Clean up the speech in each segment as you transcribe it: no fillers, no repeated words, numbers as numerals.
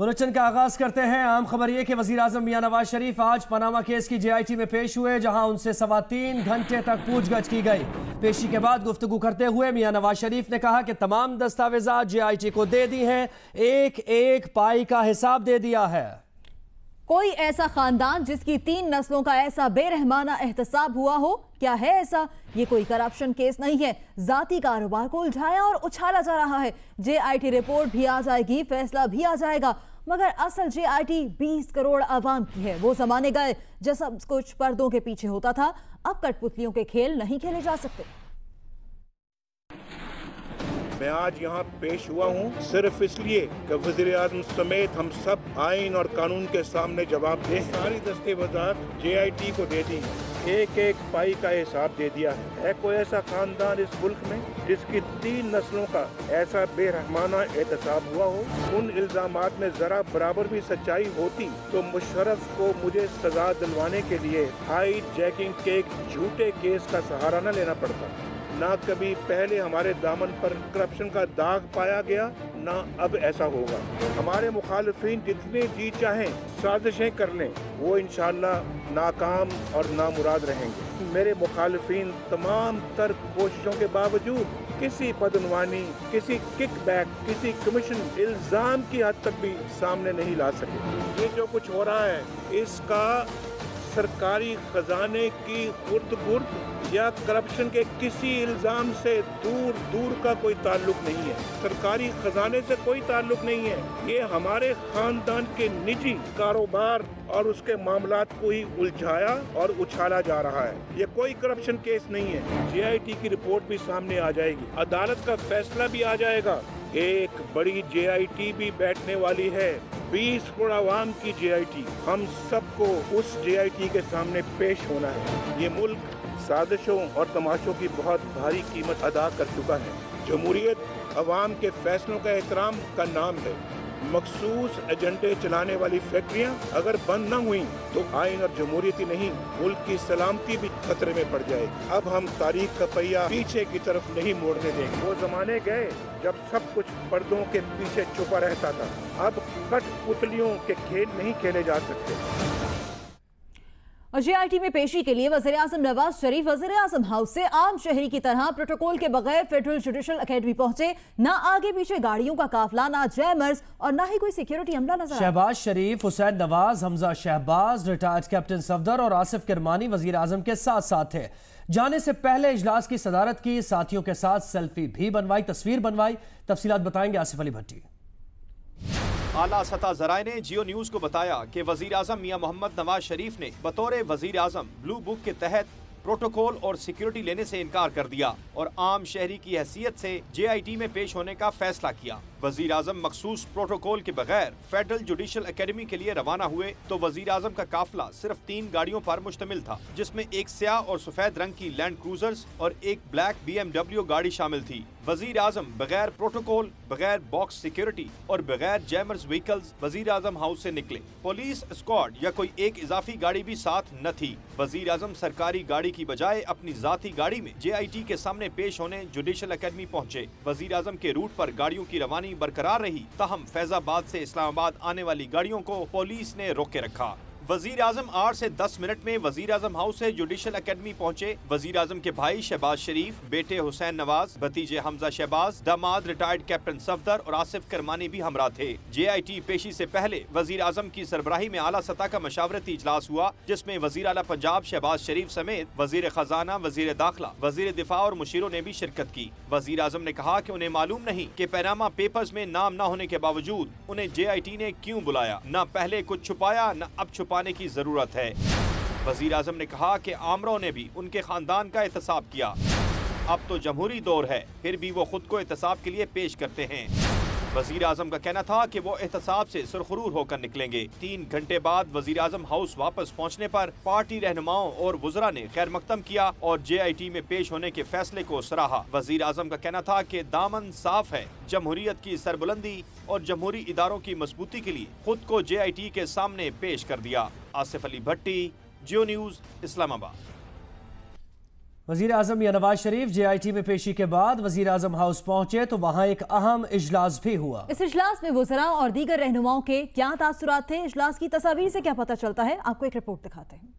Bulletin का आगाज करते हैं। आम खबर ये कि वजीर आजम मियां नवाज शरीफ आज पनामा केस की JIT में पेश हुए, जहां उनसे 3.25 घंटे तक पूछगछ की गई। पेशी के बाद गुफ्तगू करते हुए मियां नवाज शरीफ ने कहा कि तमाम दस्तावेजात JIT को दे दी हैं, एक एक पाई का हिसाब दे दिया है। कोई ऐसा खानदान जिसकी 3 नस्लों का ऐसा बेरहमाना एहतसाब हुआ हो? क्या है ऐसा? ये कोई करप्शन केस नहीं है, जाती कारोबार को उलझाया और उछाला जा रहा है। JIT रिपोर्ट भी आ जाएगी, फैसला भी आ जाएगा, मगर असल JIT 20 करोड़ आवाम की है। वो जमाने गए जब सब कुछ पर्दों के पीछे होता था। अब कठपुतलियों के खेल नहीं खेले जा सकते। मैं आज यहाँ पेश हुआ हूँ सिर्फ इसलिए कि वज़ीर आज़म समेत हम सब आइन और कानून के सामने जवाब दें। सारी दस्तावेज़ात JIT को दे दी, एक एक पाई का हिसाब दे दिया है। कोई ऐसा खानदान इस मुल्क में जिसकी 3 नस्लों का ऐसा बेरहमाना एहतसाब हुआ हो? उन इल्जामात में जरा बराबर भी सच्चाई होती तो मुशर्रफ को मुझे सजा दिलवाने के लिए हाइड जैकिंग के एक झूठे केस का सहारा न लेना पड़ता। ना कभी पहले हमारे दामन पर करप्शन का दाग पाया गया, ना अब ऐसा होगा। हमारे मुखालिफिन जितने जी चाहें साजिशें कर लें, वो इंशाअल्लाह नाकाम और नामुराद रहेंगे। मेरे मुखालिफिन तमाम तर कोशिशों के बावजूद किसी बदनवानी, किसी किकबैक, किसी कमीशन इल्जाम की हद तक भी सामने नहीं ला सके। ये जो कुछ हो रहा है, इसका सरकारी खजाने की खुर्द-बुर्द या करप्शन के किसी इल्जाम से दूर दूर का कोई ताल्लुक नहीं है। सरकारी खजाने से कोई ताल्लुक नहीं है। ये हमारे खानदान के निजी कारोबार और उसके मामलात को ही उलझाया और उछाला जा रहा है। ये कोई करप्शन केस नहीं है। JIT की रिपोर्ट भी सामने आ जाएगी, अदालत का फैसला भी आ जाएगा। एक बड़ी JIT भी बैठने वाली है, 20 करोड़ आवाम की JIT। हम सबको उस JIT के सामने पेश होना है। ये मुल्क साजिशों और तमाशों की बहुत भारी कीमत अदा कर चुका है। जमहूरियत अवाम के फैसलों का एहतराम का नाम है। मखसूस एजेंडे चलाने वाली फैक्ट्रियां अगर बंद न हुई तो आइन और जमहूरियत ही नहीं, मुल्क की सलामती भी खतरे में पड़ जाएगी। अब हम तारीख का पहिया पीछे की तरफ नहीं मोड़ने देंगे। वो जमाने गए जब सब कुछ पर्दों के पीछे छुपा रहता था। अब कठपुतलियों के खेल नहीं खेले जा सकते। और JIT में पेशी के लिए वज़ीर आज़म नवाज शरीफ वज़ीर आज़म हाउस से आम शहरी की तरह प्रोटोकॉल के बगैर फेडरल जुडिशल अकेडमी पहुंचे। ना आगे पीछे गाड़ियों का काफिला, ना जैमर्स और ना ही कोई सिक्योरिटी अमला नजर आया। शहबाज शरीफ, हुसैन नवाज, हमजा शहबाज, रिटायर्ड कैप्टन सफदर और आसिफ किरमानी वज़ीर आज़म के साथ साथ थे। जाने से पहले इजलास की सदारत की, साथियों के साथ सेल्फी भी बनवाई, तस्वीर बनवाई। तफसीलात बताएंगे आसिफ अली भट्टी। आला सतह जराए ने जियो न्यूज को बताया कि वजीर आजम मियां मोहम्मद नवाज शरीफ ने बतौर वजीर आजम ब्लू बुक के तहत प्रोटोकॉल और सिक्योरिटी लेने से इनकार कर दिया और आम शहरी की हैसियत से JIT में पेश होने का फैसला किया। वजीर आजम मखसूस प्रोटोकॉल के बगैर फेडरल जुडिशल अकेडमी के लिए रवाना हुए तो वजीर आजम का काफिला सिर्फ 3 गाड़ियों पर मुश्तमिल था, जिसमें एक स्याह और सफेद रंग की लैंड क्रूजर्स और एक ब्लैक BMW गाड़ी शामिल थी। वजीर आजम बगैर प्रोटोकॉल, बगैर बॉक्स सिक्योरिटी और बगैर जैमर्स व्हीकल्स वजीर आजम हाउस से निकले। पुलिस स्क्वाड या कोई एक इजाफी गाड़ी भी साथ न थी। वजीर आजम सरकारी गाड़ी की बजाय अपनी जाती गाड़ी में JIT के सामने पेश होने जुडिशल अकेडमी पहुंचे। वजीर आजम के रूट पर गाड़ियों की रवानी बरकरार रही, ताहम फैजाबाद से इस्लामाबाद आने वाली गाड़ियों को पुलिस ने रोके रखा। वजीर आजम 8 से 10 मिनट में वजीर आजम हाउस से जुडिशल अकेडमी पहुंचे। वजीर आजम के भाई शहबाज शरीफ, बेटे हुसैन नवाज, भतीजे हमजा शहबाज, दामाद रिटायर्ड कैप्टन सफदर और आसिफ किरमानी भी हमरा थे। JIT पेशी से पहले वजीर आजम की सरबराही में आला सतह का मशावरती इजलास हुआ, जिसमें वजीर आला पंजाब शहबाज शरीफ समेत वजीर खजाना, वजीर दाखिला, वजीर दिफा और मुशीरों ने भी शिरकत की। वजीर आजम ने कहा कि उन्हें मालूम नहीं कि पैनामा पेपर्स में नाम न होने के बावजूद उन्हें JIT ने क्यों बुलाया। न पहले कुछ छुपाया, न अब छुपाने की जरूरत है। वजीर आजम ने कहा कि आमरों ने भी उनके खानदान का एहतसाब किया। अब तो जमहूरी दौर है, फिर भी वो खुद को एहतसाब के लिए पेश करते हैं। वजीर आजम का कहना था कि वो एहतसाब से सुरखरूर होकर निकलेंगे। 3 घंटे बाद वजीर आजम हाउस वापस पहुंचने पर पार्टी रहनुमाओं और वुज़रा ने खैर मकदम किया और JIT में पेश होने के फैसले को सराहा। वजीर आजम का कहना था कि दामन साफ है, जमहूरियत की सरबुलंदी और जमहूरी इदारों की मजबूती के लिए खुद को JIT के सामने पेश कर दिया। आसिफ अली भट्टी, जियो न्यूज, इस्लामाबाद। वजीर आजम या नवाज शरीफ JIT में पेशी के बाद वजीर आजम हाउस पहुंचे तो वहां एक अहम इजलास भी हुआ। इस इजलास में वज़रा और दीगर रहनुमाओं के क्या तासुरात थे, इजलास की तस्वीर से क्या पता चलता है, आपको एक रिपोर्ट दिखाते हैं।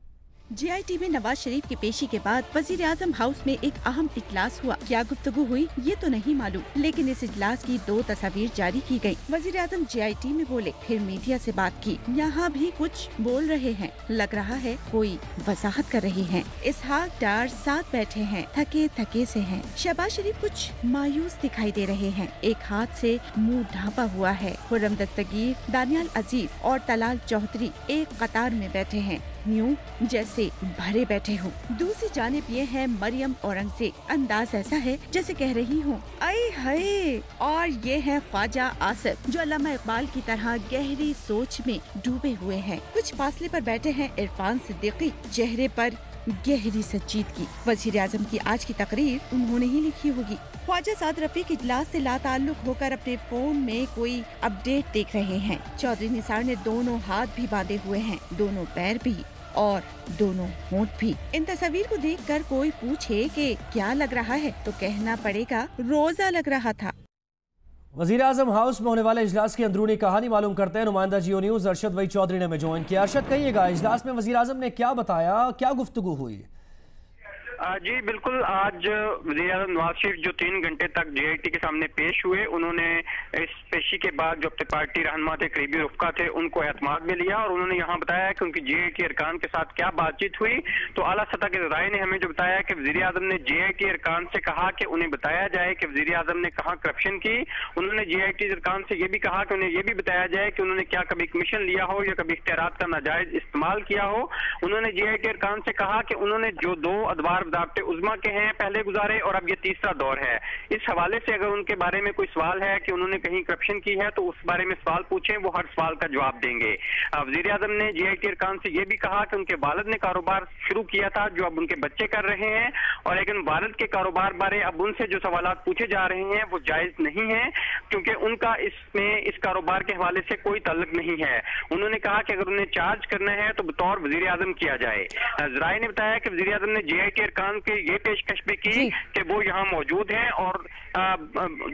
JIT में नवाज शरीफ की पेशी के बाद वजीर आजम हाउस में एक अहम इजलास हुआ। क्या गुफ्तगू हुई ये तो नहीं मालूम, लेकिन इस इजलास की 2 तस्वीर जारी की गयी। वजीर आजम JIT में बोले, फिर मीडिया से बात की। यहाँ भी कुछ बोल रहे हैं, लग रहा है कोई वजाहत कर रहे हैं। इसहाक डार साथ बैठे हैं, थके थके से हैं। शहबाज शरीफ कुछ मायूस दिखाई दे रहे हैं, एक हाथ से मुँह ढांपा हुआ है। खुर्रम दस्तगीर, दानियाल अजीज और तलाल चौधरी एक कतार में बैठे हैं, यूं जैसे भरे बैठे हो। दूसरी जानिब ये है मरियम औरंगजेब, अंदाज ऐसा है जैसे कह रही हूँ आए हाय। और ये है ख्वाजा आसिफ जो अल्लामा इकबाल की तरह गहरी सोच में डूबे हुए हैं। कुछ फासले पर बैठे हैं इरफान सिद्दीकी, चेहरे पर गहरी संजीदगी। वजीर आजम की आज की तकरीर उन्होंने ही लिखी होगी। ख्वाजा साद रफीक इजलास से लाताल्लुक होकर अपने फोन में कोई अपडेट देख रहे हैं। चौधरी निसार ने दोनों हाथ भी बांधे हुए हैं, दोनों पैर भी और दोनों होंठ भी। इन तस्वीर को देखकर कोई पूछे कि क्या लग रहा है तो कहना पड़ेगा रोजा लग रहा था। वजीर आजम हाउस में होने वाले इजलास की अंदरूनी कहानी मालूम करते हैं नुमाइंदा जियो न्यूज अरशद वही चौधरी ने हमें ज्वाइन किया। अरशद, कहिएगा इजलास में वजीर आजम ने क्या बताया, क्या गुफ्तगू हुई? जी बिल्कुल, आज वज़ीर आज़म नवाज शरीफ जो 3 घंटे तक JIT के सामने पेश हुए, उन्होंने इस पेशी के बाद जो अपने पार्टी रहनुमा थे, करीबी रुफ़का थे, उनको एतमाद में लिया और उन्होंने यहाँ बताया कि उनकी JIT अरकान के साथ क्या बातचीत हुई। तो आला सतह के ज़राए ने हमें जो बताया कि वज़ीर आज़म ने JIT अरकान से कहा कि उन्हें बताया जाए कि वज़ीर आज़म ने कहाँ करप्शन की। उन्होंने JIT अरकान से ये भी कहा कि उन्हें ये भी बताया जाए कि उन्होंने क्या कभी कमीशन लिया हो या कभी इख्तियारात का नाजायज इस्तेमाल किया हो। उन्होंने JIT अरकान से कहा कि उन्होंने जो 2 अदवार ज़ाब्ते उज़्मा के हैं पहले गुजारे और अब ये तीसरा दौर है। इस हवाले से अगर उनके बारे में कोई सवाल है कि उन्होंने कहीं करप्शन की है तो उस बारे में सवाल पूछें, वो हर सवाल का जवाब देंगे। वज़ीर आज़म ने JIT अरकान से ये भी कहा कि उनके वालिद ने कारोबार शुरू किया था जो अब उनके बच्चे कर रहे हैं, और लेकिन वालिद के कारोबार बारे अब उनसे जो सवालात पूछे जा रहे हैं वो जायज नहीं है, क्योंकि उनका इसमें इस कारोबार के हवाले से कोई ताल्लुक नहीं है। उन्होंने कहा कि अगर उन्हें चार्ज करना है तो बतौर वज़ीर आज़म किया जाए। ज़राए ने बताया कि वज़ीर आज़म ने JIT अरकान के ये पेशकश भी की कि वो यहाँ मौजूद हैं और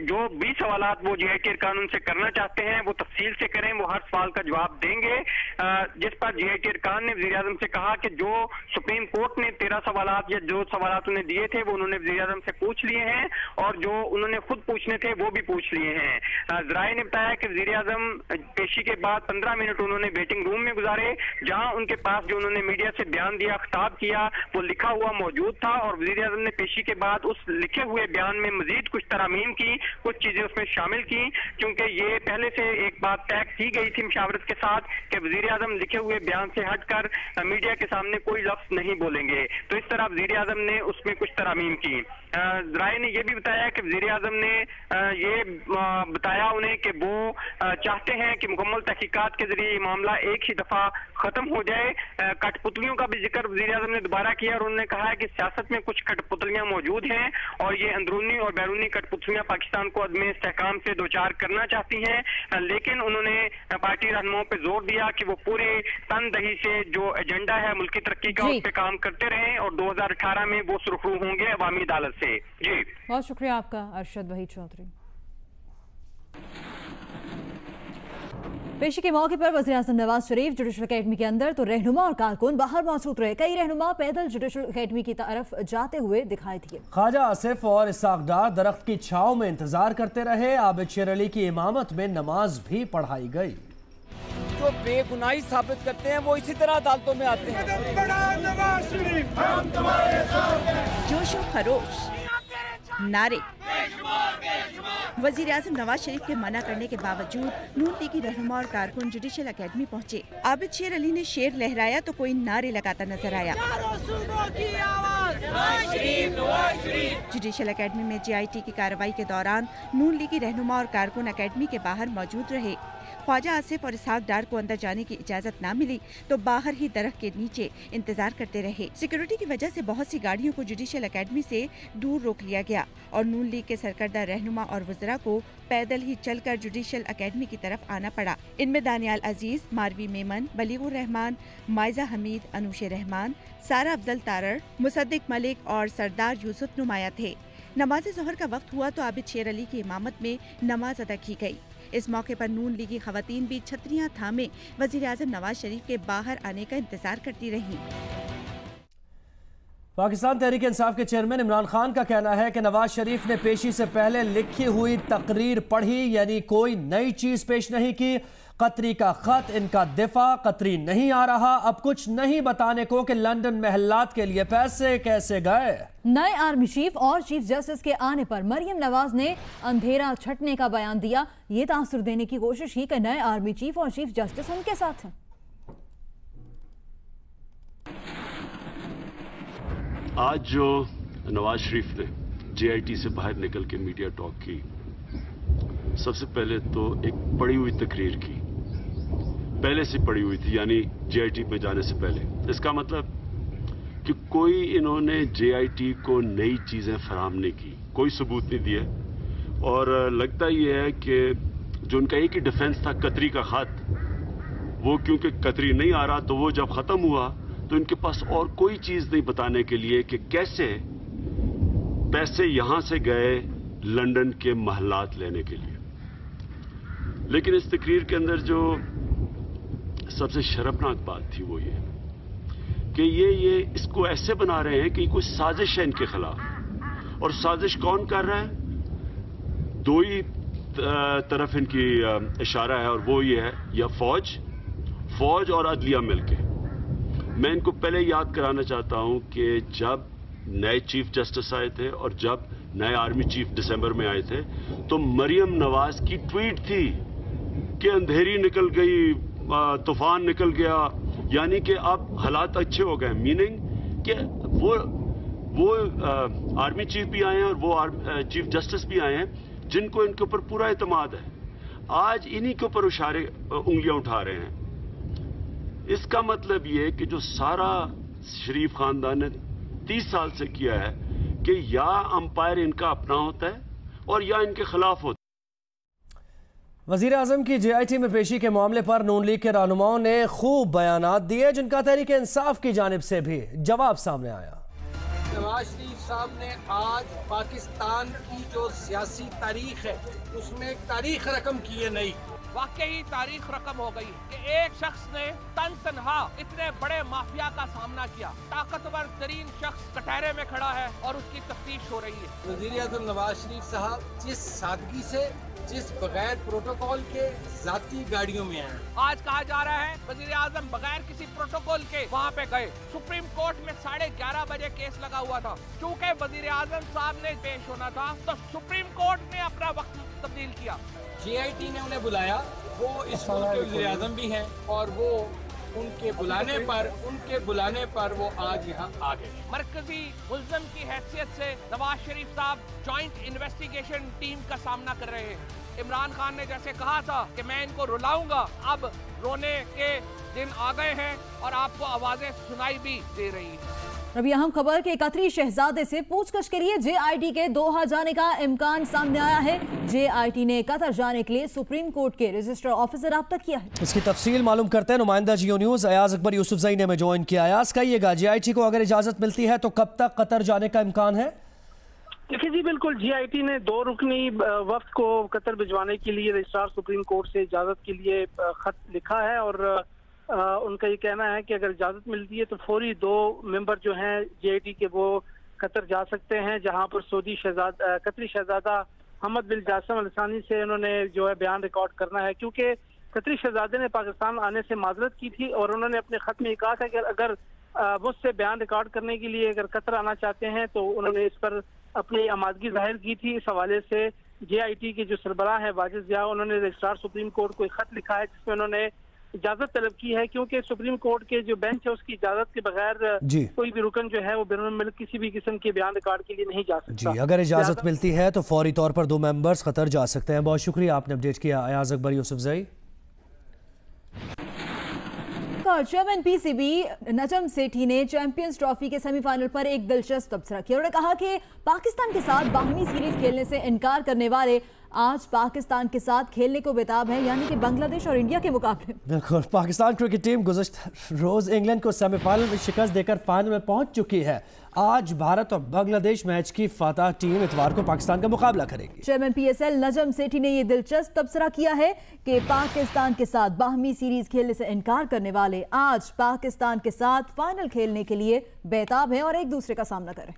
जो 20 सवालात वो JIT अरकान उनसे करना चाहते हैं वो तफसील से करें, वो हर सवाल का जवाब देंगे। जिस पर JIT अरकान ने वज़ीर आज़म से कहा कि जो सुप्रीम कोर्ट ने 13 सवालात या जो सवालात उन्हें दिए थे वो उन्होंने वज़ीर आज़म से पूछ लिए हैं और जो उन्होंने खुद पूछने थे वो भी पूछ लिए हैं। ज़राए ने बताया कि वज़ीर आज़म पेशी के बाद 15 मिनट उन्होंने वेटिंग रूम में गुजारे, जहाँ उनके पास जो उन्होंने मीडिया से बयान दिया, खिताब किया, वो लिखा हुआ मौजूद था और वज़ीर आज़म ने पेशी के बाद उस लिखे हुए बयान में मजीद कुछ तरामीम की, कुछ चीजें उसमें शामिल की, क्योंकि ये पहले से एक बात तय की गई थी मशावरत के साथ कि वज़ीर आज़म लिखे हुए बयान से हटकर मीडिया के सामने कोई लफ्ज नहीं बोलेंगे। तो इस तरह वज़ीर आज़म ने उसमें कुछ तरामीम की। ज़राए ने यह भी बताया कि वज़ीर आज़म ने ये बताया उन्हें कि वो चाहते हैं कि मुकम्मल तहकीकात के जरिए ये मामला एक ही दफा खत्म हो जाए। कठपुतलियों का भी जिक्र वज़ीर आज़म ने दोबारा किया और उन्होंने कहा है कि सियासत में कुछ कठपुतलियां मौजूद हैं और ये अंदरूनी और बैरूनी कठपुतलियां पाकिस्तान को अदम इस्तेहकाम से दो चार करना चाहती हैं, लेकिन उन्होंने पार्टी रहनुमाओं पे जोर दिया कि वो पूरे तनदही से जो एजेंडा है मुल्की तरक्की का उस पे काम करते रहें और 2018 में वो सुरखरू होंगे अवामी अदालत से। जी बहुत शुक्रिया आपका अरशद वही चौधरी। पेशी के मौके पर वज़ीर आज़म नवाज शरीफ जुडिशल अकेडमी के अंदर तो रहनुमा और कारकुन बाहर मौजूद रहे। कई रहनुमा पैदल जुडिशल अकेडमी की तरफ जाते हुए दिखाई दिए। ख्वाजा आसिफ और इसहाक डार दरख्त की छांव में इंतजार करते रहे। आबिद शेर अली की इमामत में नमाज भी पढ़ाई गई। जो बेगुनाही साबित करते हैं वो इसी तरह अदालतों में आते हैं। जोशो खरोश, नारे। वज़ीर आज़म नवाज शरीफ के मना करने के बावजूद नून लीगी रहनुमा और कारकुन जुडिशल अकेडमी पहुंचे। आबिद शेर अली ने शेर लहराया तो कोई नारे लगाता नजर आया। जुडिशल अकेडमी में JIT की कार्रवाई के दौरान नून लीगी रहनुमा और कारकुन अकेडमी के बाहर मौजूद रहे। ख्वाजा आसिफ और इसहाक डार को अंदर जाने की इजाजत न मिली तो बाहर ही दरख्त के नीचे इंतजार करते रहे। सिक्योरिटी की वजह से बहुत सी गाड़ियों को जुडिशियल एकेडमी से दूर रोक लिया गया और नून लीग के सरकर्दा रहनुमा और वज़रा को पैदल ही चलकर जुडिशियल एकेडमी की तरफ आना पड़ा। इनमें दानियाल अजीज, मारवी मेमन, बलीगुर रहमान, माइजा हमीद, अनुशे रहमान, सारा अफजल तारर, मुसद्दिक मलिक और सरदार यूसुफ नुमाया थे। नमाज ज़ोहर का वक्त हुआ तो आबिद शेर अली की इमामत में नमाज अदा की गई। इस मौके पर नून लीगी खवातीन भी छतरियां थामे वजीर आज़म नवाज शरीफ के बाहर आने का इंतजार करती रहीं। पाकिस्तान तहरीक इंसाफ के चेयरमैन इमरान खान का कहना है कि नवाज शरीफ ने पेशी से पहले लिखी हुई तकरीर पढ़ी, यानी कोई नई चीज पेश नहीं की। कतरी का खत इनका दिफा, कतरी नहीं आ रहा, अब कुछ नहीं बताने को कि लंदन महल्लात के लिए पैसे कैसे गए। नए आर्मी चीफ और चीफ जस्टिस के आने पर मरियम नवाज ने अंधेरा छटने का बयान दिया। ये तासुर देने की कोशिश की कि नए आर्मी चीफ और चीफ जस्टिस उनके साथ हैं। आज जो नवाज शरीफ ने JIT से बाहर निकल के मीडिया टॉक की, सबसे पहले तो एक पढ़ी हुई तकरीर की, पहले से पढ़ी हुई थी, यानी JIT में जाने से पहले। इसका मतलब कि कोई इन्होंने JIT को नई चीज़ें फराहम नहीं की, कोई सबूत नहीं दिए। और लगता ये है कि जो उनका एक ही डिफेंस था कतरी का खत, वो क्योंकि कतरी नहीं आ रहा तो वो जब ख़त्म हुआ तो इनके पास और कोई चीज़ नहीं बताने के लिए कि कैसे पैसे यहां से गए लंदन के महलात लेने के लिए। लेकिन इस तकरीर के अंदर जो सबसे शर्मनाक बात थी वो ये कि ये इसको ऐसे बना रहे हैं कि कोई साजिश है इनके खिलाफ। और साजिश कौन कर रहा है? दो ही तरफ इनकी इशारा है, और वो ये है या फौज और अदलिया मिलके। मैं इनको पहले याद कराना चाहता हूं कि जब नए चीफ जस्टिस आए थे और जब नए आर्मी चीफ दिसंबर में आए थे तो मरियम नवाज की ट्वीट थी कि अंधेरी निकल गई, तूफान निकल गया, यानी कि अब हालात अच्छे हो गए। मीनिंग कि वो आर्मी चीफ भी आए हैं और वो चीफ जस्टिस भी आए हैं जिनको इनके ऊपर पूरा एतमाद है। आज इन्हीं के ऊपर उंगलियां उठा रहे हैं। इसका मतलब ये कि जो सारा शरीफ खानदान ने 30 साल से किया है कि या अंपायर इनका अपना होता है और या इनके खिलाफ होता है। वजीर आजम की JIT में पेशी के मामले पर नून लीग के रहनुमाओं ने खूब बयानात दिए, जिनका तहरीक इंसाफ की जानिब से भी जवाब सामने आया। नवाज शरीफ साहब ने आज पाकिस्तान की जो सियासी तारीख है उसमें एक तारीख रकम की है नई। वाकई तारीख रकम हो गई कि एक शख्स ने तनहा इतने बड़े माफिया का सामना किया। ताकतवर तरीन शख्स कटहरे में खड़ा है और उसकी तफ्तीश हो रही है। वजीर आज़म नवाज शरीफ साहब जिस सादगी से, जिस बगैर प्रोटोकॉल के जाती गाड़ियों में आए, आज कहा जा रहा है वजीर आजम बगैर किसी प्रोटोकॉल के वहाँ पे गए। सुप्रीम कोर्ट में 11:30 बजे केस लगा हुआ था। चूँकि वजीर आजम साहब ने पेश होना था तो सुप्रीम कोर्ट ने अपना वक्त तब्दील किया। JIT ने उन्हें बुलाया, वो इस मुल्क के वज़ीर आज़म भी हैं और वो उनके बुलाने पर वो आज यहाँ आ गए। मरकजी मुल्ज़िम की हैसियत से नवाज शरीफ साहब जॉइंट इन्वेस्टिगेशन टीम का सामना कर रहे हैं। इमरान खान ने जैसे कहा था कि मैं इनको रुलाऊंगा, अब रोने के दिन आ गए हैं और आपको आवाजें सुनाई भी दे रही हैं। अभी अहम खबर के कतरी शहजादे से पूछताछ के लिए JIT के दोहा जाने का इम्कान सामने आया है। JIT ने कतर जाने के लिए सुप्रीम कोर्ट के रजिस्ट्रार ऑफिस से रब्ता किया है। इसकी तफसील मालूम करते हैं नुमाइंदा जियो न्यूज अयाज अकबर यूसुफजई ने हमें ज्वाइन किया। अयाज, कहिएगा JIT को अगर इजाजत मिलती है तो कब तक कतर जाने का इम्कान है? देखिए जी, बिल्कुल JIT ने 2 रुकनी वफ्द को कतर भिजवाने के लिए रजिस्ट्रार सुप्रीम कोर्ट से इजाजत के लिए खत लिखा है और उनका ये कहना है कि अगर इजाजत मिलती है तो फौरी 2 मेंबर जो हैं JIT के वो कतर जा सकते हैं, जहां पर कतरी शहजादा हमद बिन जासिम अल सानी से उन्होंने जो है बयान रिकॉर्ड करना है, क्योंकि कतरी शहजादे ने पाकिस्तान आने से माजरत की थी और उन्होंने अपने खत में कहा था कि अगर मुझसे बयान रिकॉर्ड करने के लिए अगर कतर आना चाहते हैं तो उन्होंने इस पर अपनी आमादगी जाहिर की थी। इस हवाले से JIT के जो सरबराह है वाजिद ज़िया, उन्होंने रजिस्ट्रार सुप्रीम कोर्ट को एक खत लिखा है जिसमें उन्होंने इजाजत तलब की है, क्योंकि सुप्रीम कोर्ट के जो बेंच है उसकी इजाजत के बगैर कोई भी रुकन जो है वो बैरून मुल्क किसी भी किस्म के बयान रिकॉर्ड के लिए नहीं जा सकता। जी, अगर इजाजत मिलती है तो फौरी तौर पर 2 मेंबर्स कतर जा सकते हैं। बहुत शुक्रिया, आपने अपडेट किया अयाज अकबर यूसुफजई। और चेयरमैन पीसीबी नजम सेठी ने चैंपियंस ट्रॉफी के सेमीफाइनल पर एक दिलचस्प तबसरा किया। उन्होंने कहा कि पाकिस्तान के साथ बाहमी सीरीज खेलने से इनकार करने वाले आज पाकिस्तान के साथ खेलने को बेताब है, यानी कि बांग्लादेश और इंडिया के मुकाबले। बिल्कुल, पाकिस्तान क्रिकेट टीम गुज़श्ता रोज इंग्लैंड को सेमीफाइनल में शिकस्त देकर फाइनल में पहुंच चुकी है। आज भारत और बांग्लादेश मैच की फातह टीम इतवार को पाकिस्तान का मुकाबला करेगी। चेयरमैन पीएसएल नजम सेठी ने यह दिलचस्प तबसरा किया है कि पाकिस्तान के साथ बाहमी सीरीज खेलने से इनकार करने वाले आज पाकिस्तान के साथ फाइनल खेलने के लिए बेताब हैं और एक दूसरे का सामना करें।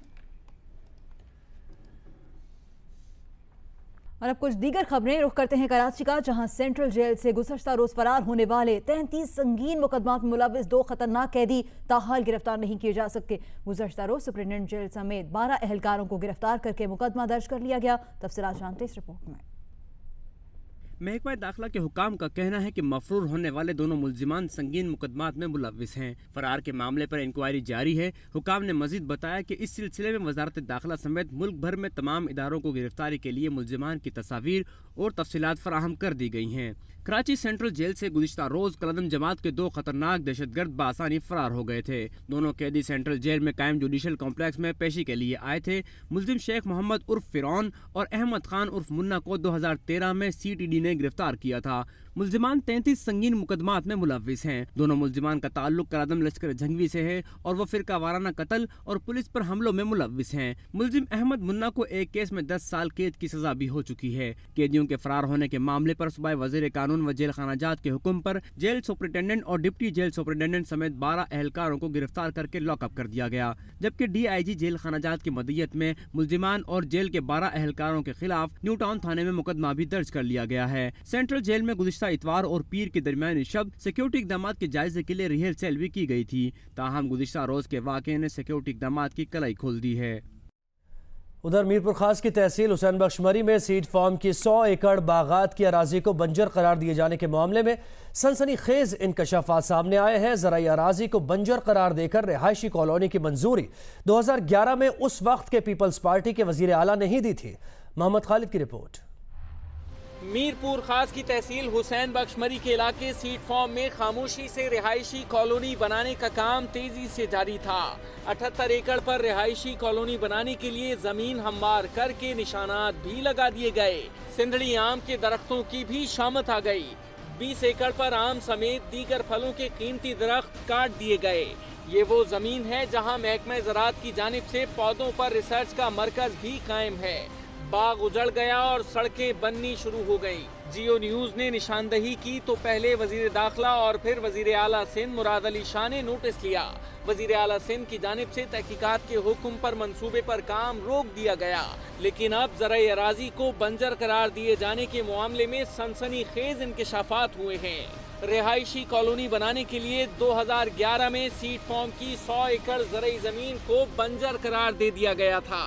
और अब कुछ दीगर खबरें रुख करते हैं कराची का, जहां सेंट्रल जेल से गुज़श्ता रोज फरार होने वाले 33 संगीन मुकदमात में मुलव्विस 2 खतरनाक कैदी ताहाल गिरफ्तार नहीं किए जा सके। गुज़श्ता रोज सुप्रिंटेंडेंट जेल समेत 12 एहलकारों को गिरफ्तार करके मुकदमा दर्ज कर लिया गया। तफसीलात जानते इस रिपोर्ट में। महकमा दाखिला के हुकाम का कहना है कि मफरूर होने वाले दोनों मुल्जिमान संगीन मुकदमात में मुलव्विस हैं। फरार के मामले पर इंक्वायरी जारी है। हुकाम ने मजीद बताया कि इस सिलसिले में वजारत दाखिला समेत मुल्क भर में तमाम इदारों को गिरफ्तारी के लिए मुल्जिमान की तस्वीर और तफसीलात फराहम कर दी गई हैं। कराची सेंट्रल जेल से गुज़िश्ता रोज कलदम जमात के 2 खतरनाक दहशतगर्द बासानी फरार हो गए थे। दोनों कैदी सेंट्रल जेल में कायम जुडिशल कॉम्प्लेक्स में पेशी के लिए आए थे। मुल्जिम शेख मोहम्मद उर्फ फिरौन और अहमद खान उर्फ मुन्ना को 2013 में CTD ने गिरफ्तार किया था। मुल्जिमान 33 संगीन मुकदमात में मुलव्विस हैं। दोनों मुल्जिमान का ताल्लुक करादम लश्कर जंगवी से है और वह फिरका वाराना कत्ल और पुलिस पर हमलों में मुलव्विस हैं। मुल्जिम अहमद मुन्ना को एक केस में 10 साल कैद की सजा भी हो चुकी है। कैदियों के फरार होने के मामले पर सूबाई वजीर कानून व जेल खानाजात के हुक्म पर जेल सुपरिटेंडेंट और डिप्टी जेल सुपरिटेंडेंट समेत 12 एहलकारों को गिरफ्तार करके लॉकअप कर दिया गया, जबकि DIG जेल खानाजात की मदयत में मुल्जिमान और जेल के 12 एहलकारों के खिलाफ न्यू टाउन थाने में मुकदमा भी दर्ज कर लिया गया है। सेंट्रल जेल में गुज़श्ता इतवार और पीर के दरमियान शब्द सिक्योरिटी इक़दामात के जायजे के लिए रिहर्सल भी की गई थी। ताहम गुज़श्ता रोज के वाक़े ने सिक्योरिटी इक़दामात की कलाई खोल दी है। उधर मीरपुर खास की तहसील हुसैन बख्श मरी में सीड फार्म की 100 एकड़ बागात की अराजी को बंजर करार दिए जाने के मामले में सनसनीखेज इंकशाफात सामने आए हैं। ज़राई अराजी को बंजर करार देकर रिहायशी कॉलोनी की मंजूरी 2011 में उस वक्त के पीपल्स पार्टी के वजीर आला ने ही दी थी। मोहम्मद खालिद की रिपोर्ट। मीरपुर खास की तहसील हुसैन बख्श मरी के इलाके सीट फार्म में खामोशी से रिहायशी कॉलोनी बनाने का काम तेजी से जारी था। 78 एकड़ पर रिहायशी कॉलोनी बनाने के लिए जमीन हमवार करके निशानात भी लगा दिए गए। सिंधड़ी आम के दरख्तों की भी शामत आ गई। 20 एकड़ पर आम समेत दीगर फलों के कीमती दरख्त काट दिए गए। ये वो जमीन है जहां महकमा ज़राअत की जानिब से पौधों पर रिसर्च का मरकज भी कायम है। बाग उजड़ गया और सड़कें बननी शुरू हो गई। जियो न्यूज ने निशानदही की तो पहले वजीर दाखिला और फिर वजीर आला सिंध मुराद अली शाह ने नोटिस लिया। वजीर आला सिंध की जानिब से तहकीकात के हुक्म पर मंसूबे पर काम रोक दिया गया, लेकिन अब ज़राई अराजी को बंजर करार दिए जाने के मामले में सनसनीखेज इंकशाफात हुए हैं। रिहायशी कॉलोनी बनाने के लिए 2011 में सीट फार्म की 100 एकड़ ज़राई जमीन को बंजर करार दे दिया गया था।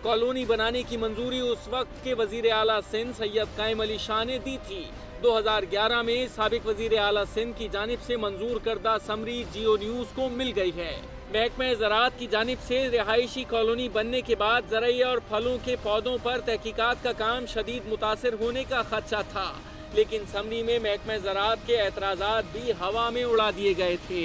कॉलोनी बनाने की मंजूरी उस वक्त के वजीर आला सिंध सैयद कायम अली शाह ने दी थी। 2011 में साबिक वजीर आला सिंध की जानिब से मंजूर करदा समरी जियो न्यूज को मिल गई है। महकमा ज़राअत की जानिब से रिहायशी कॉलोनी बनने के बाद ज़राई और फलों के पौधों पर तहकीकात का काम शदीद मुतासिर होने का खदशा था, लेकिन समरी में महकमा ज़राअत के एतराज़ात भी हवा में उड़ा दिए गए थे।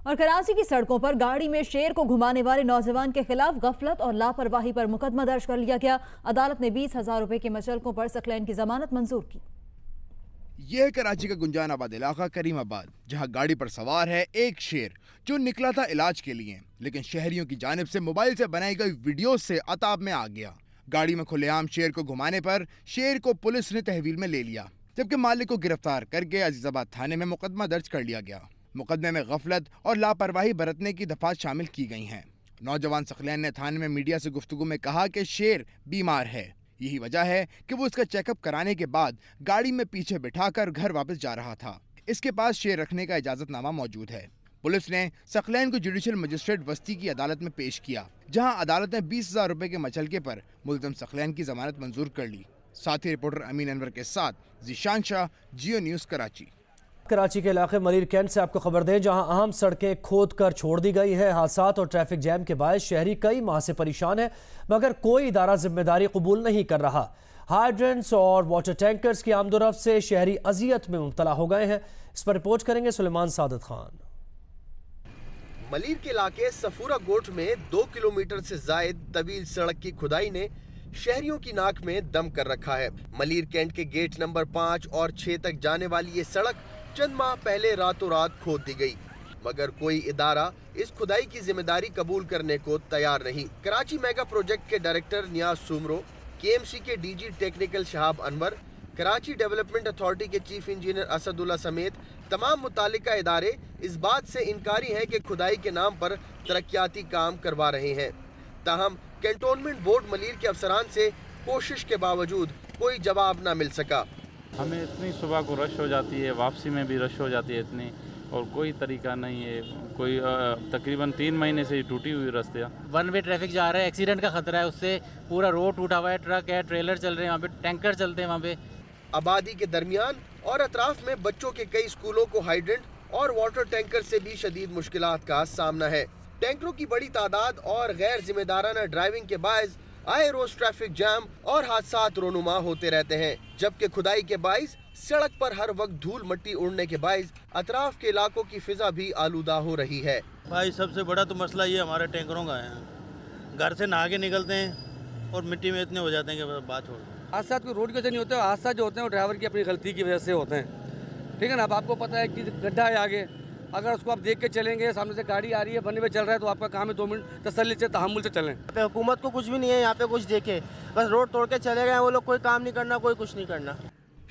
और कराची की सड़कों पर गाड़ी में शेर को घुमाने वाले नौजवान के खिलाफ गफलत और लापरवाही पर मुकदमा दर्ज कर लिया गया। अदालत ने 20,000 रुपए के मचलकों पर सकलैन की जमानत मंजूर की। यह कराची का गुंजानाबाद इलाका करीमाबाद, जहां गाड़ी पर सवार है एक शेर जो निकला था इलाज के लिए, लेकिन शहरियों की जानिब से मोबाइल से बनाई गई वीडियो से अताब में आ गया। गाड़ी में खुलेआम शेर को घुमाने पर शेर को पुलिस ने तहवील में ले लिया, जबकि मालिक को गिरफ्तार करके अजीजाबाद थाने में मुकदमा दर्ज कर लिया गया। मुकदमे में गफलत और लापरवाही बरतने की दफात शामिल की गई हैं। नौजवान सकलैन ने थाने में मीडिया से गुफ्तगू में कहा कि शेर बीमार है, यही वजह है कि वो इसका चेकअप कराने के बाद गाड़ी में पीछे बिठाकर घर वापस जा रहा था। इसके पास शेर रखने का इजाजतनामा मौजूद है। पुलिस ने सकलैन को जुडिशल मजिस्ट्रेट वस्ती की अदालत में पेश किया, जहां अदालत ने 20,000 रुपए के मचलके पर मुल्ज़िम सकलैन की जमानत मंजूर कर ली। साथी रिपोर्टर अमीन अनवर के साथ जीशान शाह, जियो न्यूज़ कराची। कराची के इलाके मरीर कैंट से आपको खबर दें, जहां अहम सड़कें खोद कर छोड़ दी गई है। हादसात और ट्रैफिक जैम के बायस शहरी कई माह से परेशान है, मगर कोई इदारा जिम्मेदारी कबूल नहीं कर रहा। हाइड्रेंट्स और वाटर टैंकर्स की आमदोरफ्त से शहरी अजियत में मुब्तला हो गए हैं। इस पर रिपोर्ट करेंगे सुलेमान सादत खान। मलीर के इलाके सफूरा गोट में 2 किलोमीटर से जायद तवील सड़क की खुदाई ने शहरियों की नाक में दम कर रखा है। मलीर कैंट के गेट नंबर 5 और 6 तक जाने वाली ये सड़क चंद माह पहले रातों रात खोद दी गई, मगर कोई इदारा इस खुदाई की जिम्मेदारी कबूल करने को तैयार नहीं। कराची मेगा प्रोजेक्ट के डायरेक्टर नियाज सुमरो, केएमसी के DG technical Shahab Anwar, Karachi development authority के चीफ इंजीनियर असदुल्ला समेत तमाम मुतालिका इदारे इस बात से इनकारी हैं कि खुदाई के नाम पर तरक्याती काम करवा रहे हैं। ताहम कैंटोनमेंट बोर्ड मलीर के अफसरान से कोशिश के बावजूद कोई जवाब न मिल सका। हमें इतनी सुबह को रश हो जाती है, वापसी में भी रश हो जाती है इतनी, और कोई तरीका नहीं है। कोई तकरीबन 3 महीने से टूटी हुई रास्ते, वन वे ट्रैफिक जा रहा है, एक्सीडेंट का खतरा है, उससे पूरा रोड टूटा हुआ है, ट्रक है, ट्रेलर चल रहे हैं, वहाँ पे टैंकर चलते हैं वहाँ पे। आबादी के दरमियान और अतराफ में बच्चों के कई स्कूलों को हाइड्रेंट और वाटर टैंकर से भी शदीद मुश्किलात का सामना है। टैंकरों की बड़ी तादाद और गैर जिम्मेदाराना ड्राइविंग के बायस आए रोज ट्रैफिक जाम और हादसात रोनुमा होते रहते हैं, जबकि खुदाई के बायस सड़क पर हर वक्त धूल मिट्टी उड़ने के बायस अतराफ के इलाकों की फिजा भी आलूदा हो रही है। भाई सबसे बड़ा तो मसला ये हमारे टैंकरों का है। घर से नहा के निकलते हैं और मिट्टी में इतने हो जाते हैं कि बात छोड़। हादसा कोई रोड की वजह नहीं होते, हादसा जो होते हैं वो ड्राइवर की अपनी गलती की वजह से होते हैं, ठीक है ना। अब आपको पता है कि गड्ढा है आगे, अगर उसको आप देख के चलेंगे, सामने से गाड़ी आ रही है, बनने में चल रहा है, तो आपका काम है 2 मिनट तसल्ली से तहम्मुल से चलें। हुकूमत को कुछ भी नहीं है यहाँ पे, कुछ देखे बस रोड तोड़ के चले गए वो लोग, कोई काम नहीं करना, कोई कुछ नहीं करना।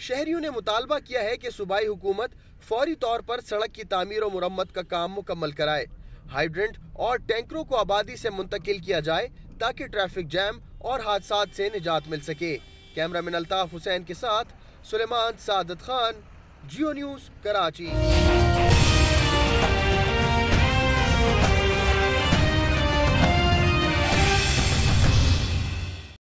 शहरियों ने मुतालबा किया है कि सूबाई हुकूमत फौरी तौर पर सड़क की तामीर और मुरम्मत का काम मुकम्मल कराए, हाइड्रेंट और टैंकरों को आबादी से मुंतकिल किया जाए ताकि ट्रैफिक जैम और हादसात से निजात मिल सके। कैमरामैन अल्ताफ हुसैन के साथ सुलेमान सादत खान, जियो न्यूज़, कराची।